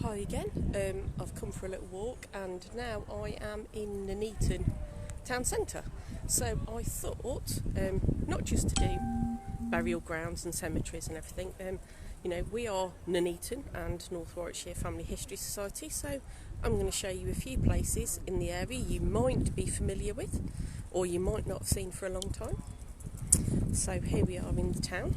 Hi again. I've come for a little walk and now I am in Nuneaton town centre. So I thought, not just to do burial grounds and cemeteries and everything, we are Nuneaton and North Warwickshire Family History Society, so I'm going to show you a few places in the area you might be familiar with or you might not have seen for a long time. So here we are in the town.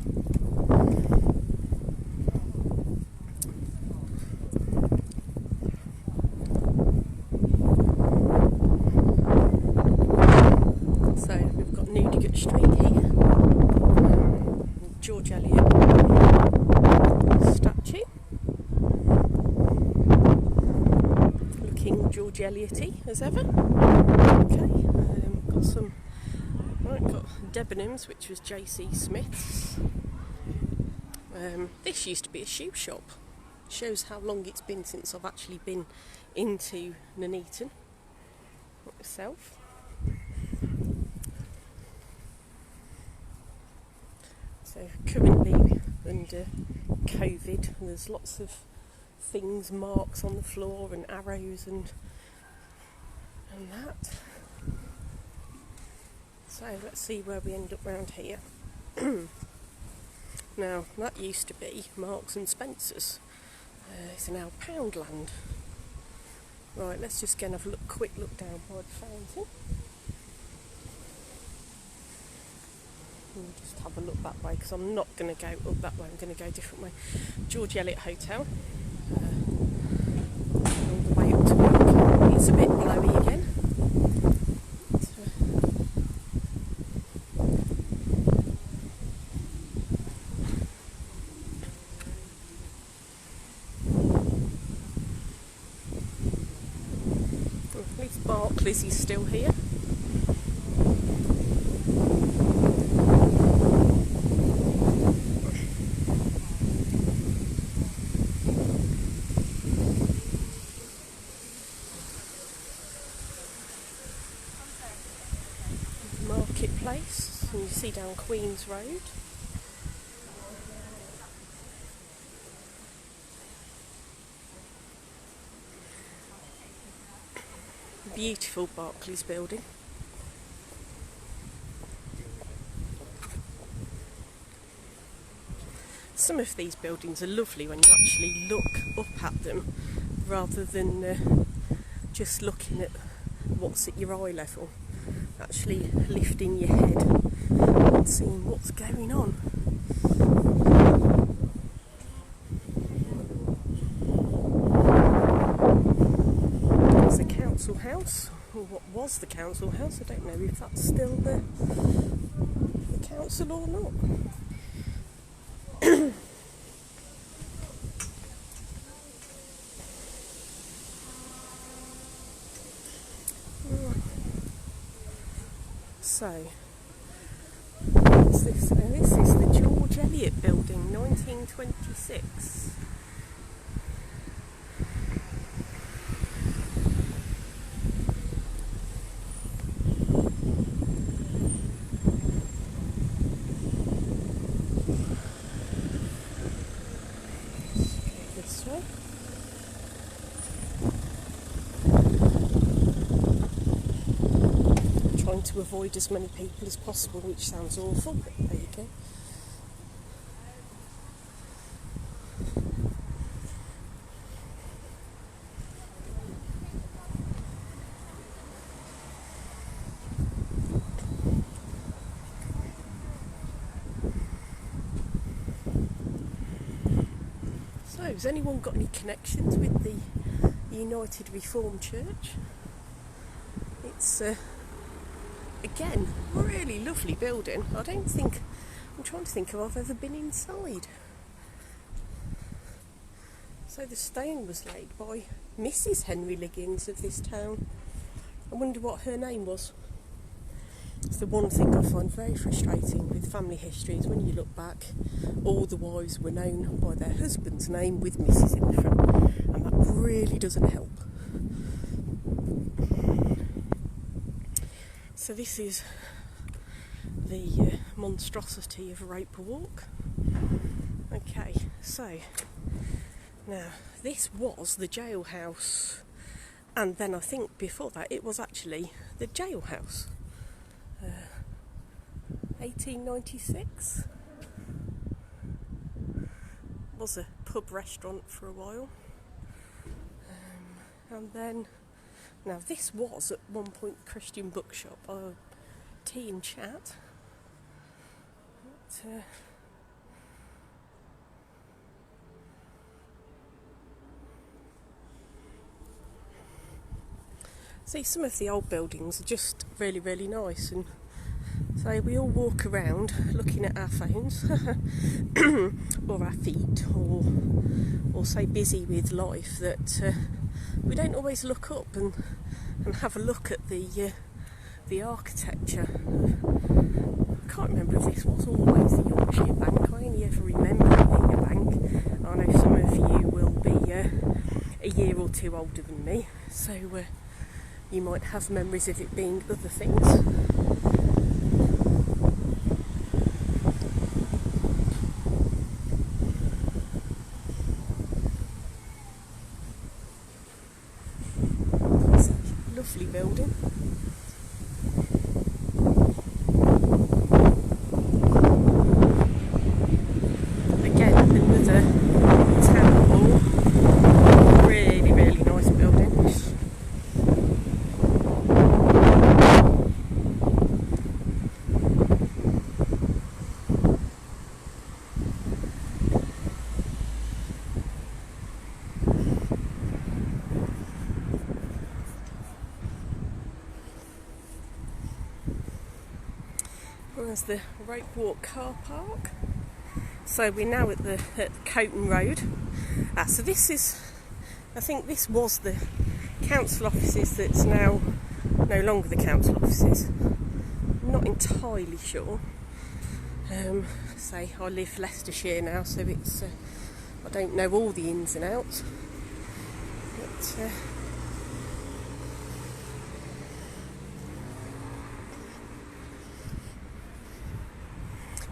So we've got Nuneaton Street here, George Eliot statue, looking George Eliot-y as ever. Okay, got Debenhams, which was J.C. Smith's. This used to be a shoe shop. Shows how long it's been since I've actually been into Nuneaton myself. So currently under COVID, there's lots of things, marks on the floor and arrows and that. So let's see where we end up round here. Now that used to be Marks and Spencer's. It's now Poundland. Right, let's just go and have a quick look down by the fountain. We'll just have a look that way because I'm not going to go up that way, I'm going to go a different way. George Eliot Hotel. All the way up to work. It's a bit blowy again. At least Barclays is still here. Marketplace, and you see down Queen's Road. Beautiful Barclays building. Some of these buildings are lovely when you actually look up at them rather than just looking at what's at your eye level. Actually lifting your head and seeing what's going on. There's the council house, or what was the council house. I don't know if that's still the council or not. So, what's this? This is the George Eliot building, 1926. Let's go this way. Trying to avoid as many people as possible, which sounds awful, but there you go. So, has anyone got any connections with the United Reformed Church? It's again, really lovely building. I'm trying to think if I've ever been inside. So the stone was laid by Mrs. Henry Liggins of this town. I wonder what her name was. It's the one thing I find very frustrating with family history is when you look back, all the wives were known by their husband's name with Mrs. in the front, and that really doesn't help. So this is the monstrosity of Roper Walk. Okay, so Now, this was the jailhouse, and then I think before that it was actually the jailhouse. 1896. Was a pub restaurant for a while. And then, now this was at one point Christian bookshop, tea and chat. But, see, some of the old buildings are just really, really nice, and so we all walk around looking at our phones or our feet, or so busy with life that we don't always look up and have a look at the architecture. I can't remember if this was always the Yorkshire Bank. I only ever remember it being a bank. I know some of you will be a year or two older than me, so you might have memories of it being other things. It's a lovely building. Again, another town hall. Really, really nice building. There's the Rope Walk car park. So we're now at the Coton Road. So this is, I think this was the council offices that's now no longer the council offices. I'm not entirely sure. Say I live Leicestershire now, so it's I don't know all the ins and outs. But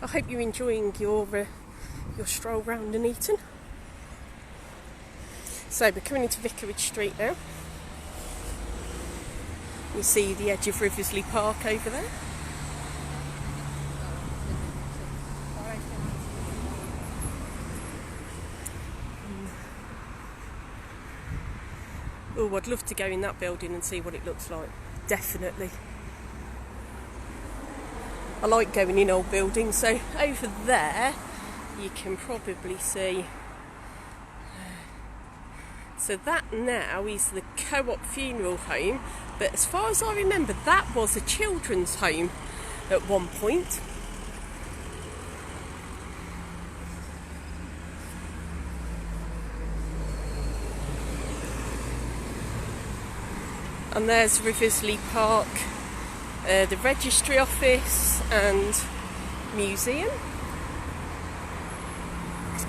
I hope you're enjoying your stroll round Nuneaton. So we're coming into Vicarage Street now. You see the edge of Riversley Park over there. Oh, I'd love to go in that building and see what it looks like. Definitely. I like going in old buildings, so over there you can probably see. So that now is the Co-op Funeral Home, but as far as I remember that was a children's home at one point. And there's Riversley Park, the registry office and museum.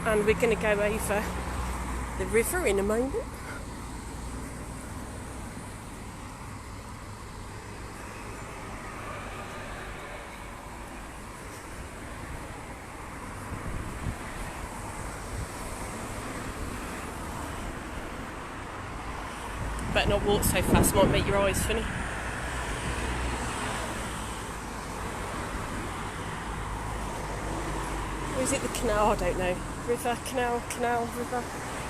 And we're going to go over the river in a moment. Better not walk so fast, might make your eyes funny. Or is it the canal? I don't know. River, canal, river.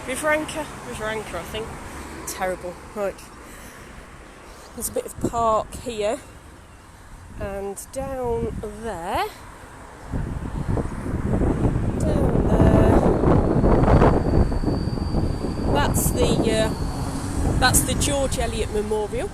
River anchor, I think. Terrible. Right. There's a bit of park here. And down there. That's the George Eliot Memorial.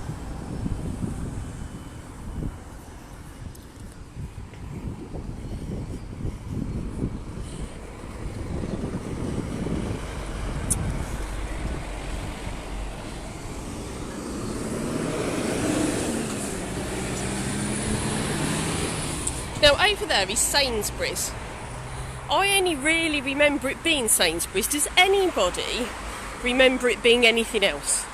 Now over there is Sainsbury's. I only really remember it being Sainsbury's. Does anybody remember it being anything else?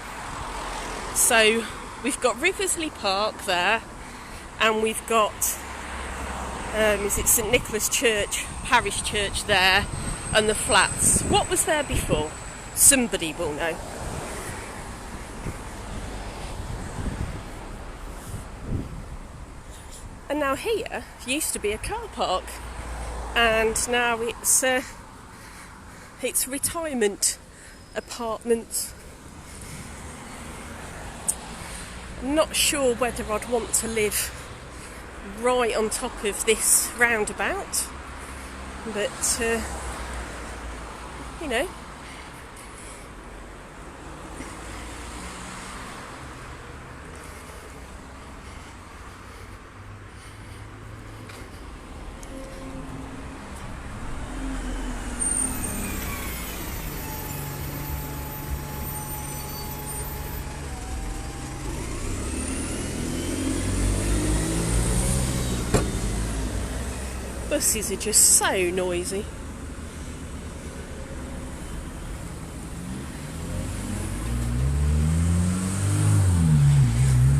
So we've got Riversley Park there, and we've got is it St Nicholas Church, Parish Church there, and the flats. What was there before? somebody will know. And now here used to be a car park, and now it's retirement apartments. I'm not sure whether I'd want to live right on top of this roundabout, but you know. Buses are just so noisy.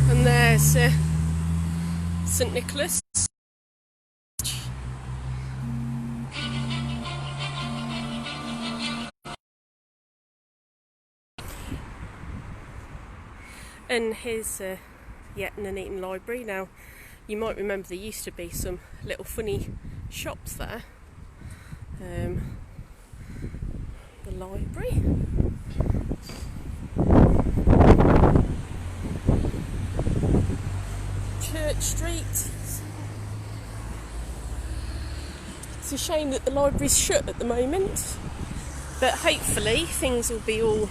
And there's St Nicholas. And here's Nuneaton Library. Now, you might remember there used to be some little funny shops there. The library. Church Street. It's a shame that the library's shut at the moment, but hopefully things will be all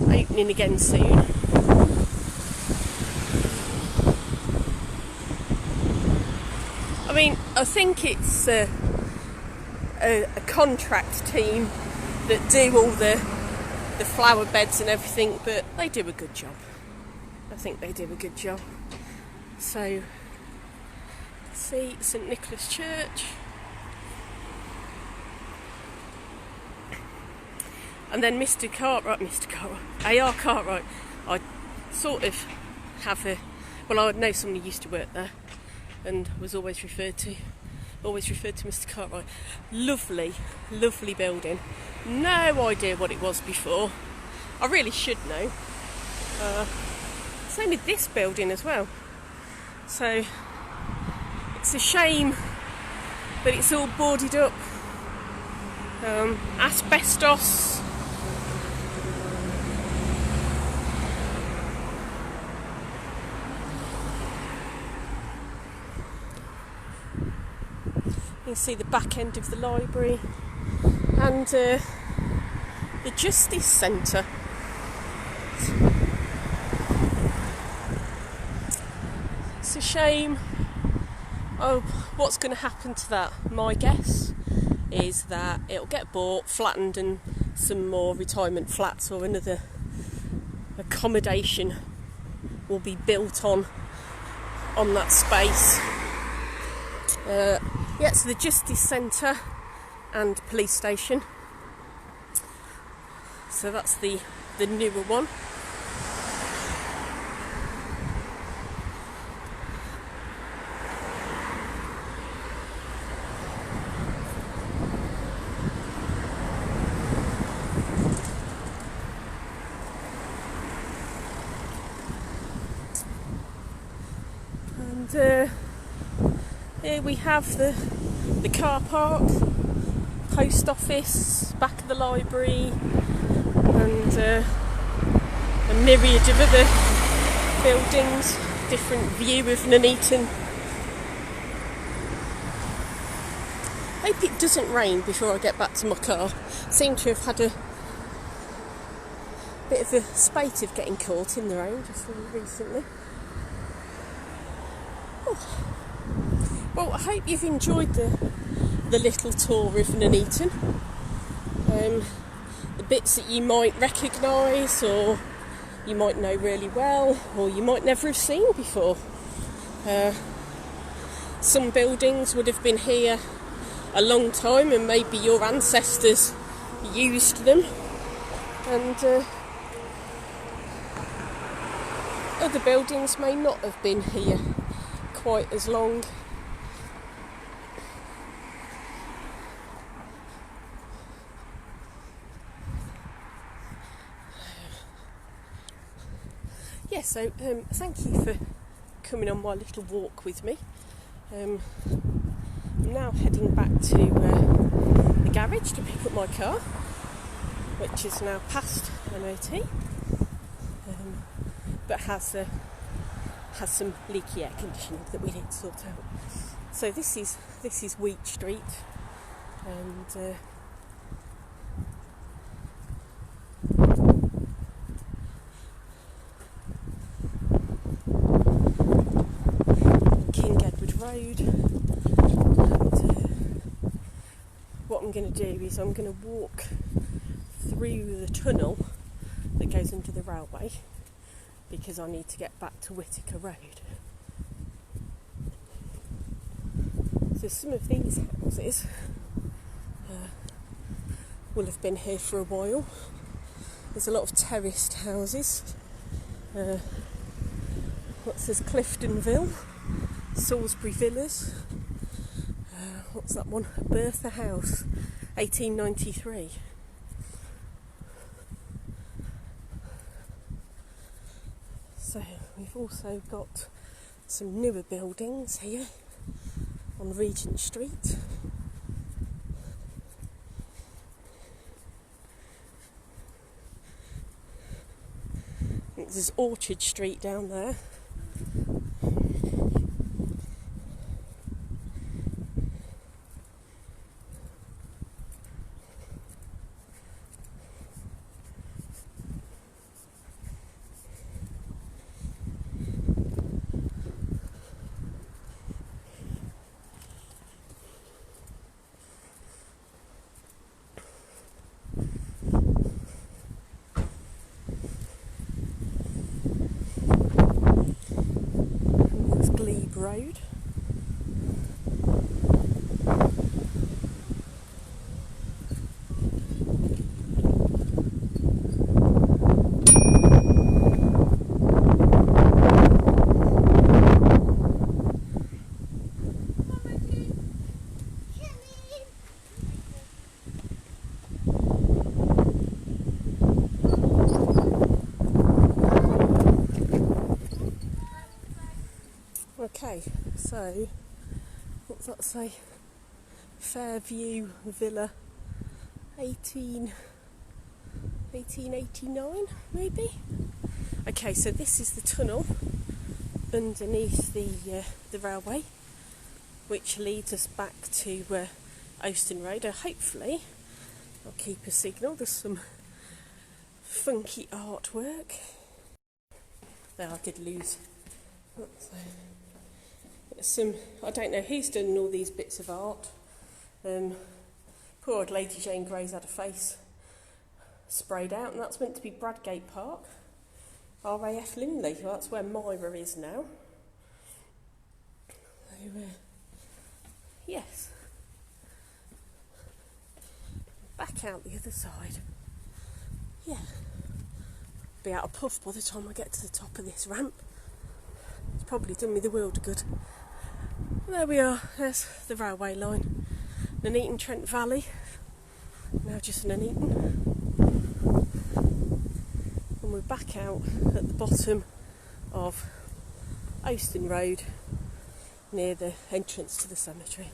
opening again soon. I mean, I think it's a contract team that do all the flower beds and everything, but they do a good job. I think they do a good job. So, see St Nicholas Church. And then A.R. Cartwright, I sort of have I know somebody used to work there and was always referred to Mr. Cartwright. Lovely, lovely building. No idea what it was before. I really should know. Same with this building as well. So it's a shame that it's all boarded up. Asbestos. You can see the back end of the library and the Justice Centre. It's a shame. Oh, what's going to happen to that? My guess is that it'll get bought, flattened, and some more retirement flats or another accommodation will be built on that space. So the Justice Centre and police station. So that's the newer one. And here we have the car park, post office, back of the library, and a myriad of other buildings. Different view of Nuneaton. Hope it doesn't rain before I get back to my car. Seem to have had a bit of a spate of getting caught in the rain just recently. Oh. Well, I hope you've enjoyed the little tour of Nuneaton. The bits that you might recognise, or you might know really well, or you might never have seen before. Some buildings would have been here a long time, and maybe your ancestors used them, and other buildings may not have been here quite as long. yeah, so thank you for coming on my little walk with me. I'm now heading back to the garage to pick up my car, which is now past MOT, but has some leaky air conditioning that we need to sort out. So this is Wheat Street, and Road, and what I'm going to do is I'm going to walk through the tunnel that goes under the railway, because I need to get back to Whittaker Road. So some of these houses will have been here for a while. There's a lot of terraced houses. What's this? Cliftonville, Salisbury Villas, what's that one? Bertha House, 1893. So we've also got some newer buildings here on Regent Street. There's Orchard Street down there. Road. Okay, so what's that say? Fairview Villa, 1889 maybe? Okay, so this is the tunnel underneath the railway, which leads us back to Euston Road. Hopefully I'll keep a signal. There's some funky artwork. There, I did lose. I don't know who's done all these bits of art. Poor old Lady Jane Grey's had a face sprayed out, and that's meant to be Bradgate Park, RAF Linley. Well, that's where Myra is now. So, yes. Back out the other side. Yeah. Be out of puff by the time I get to the top of this ramp. It's probably done me the world of good. There we are, there's the railway line. Nuneaton Trent Valley, now just Nuneaton. And we're back out at the bottom of Euston Road, near the entrance to the cemetery.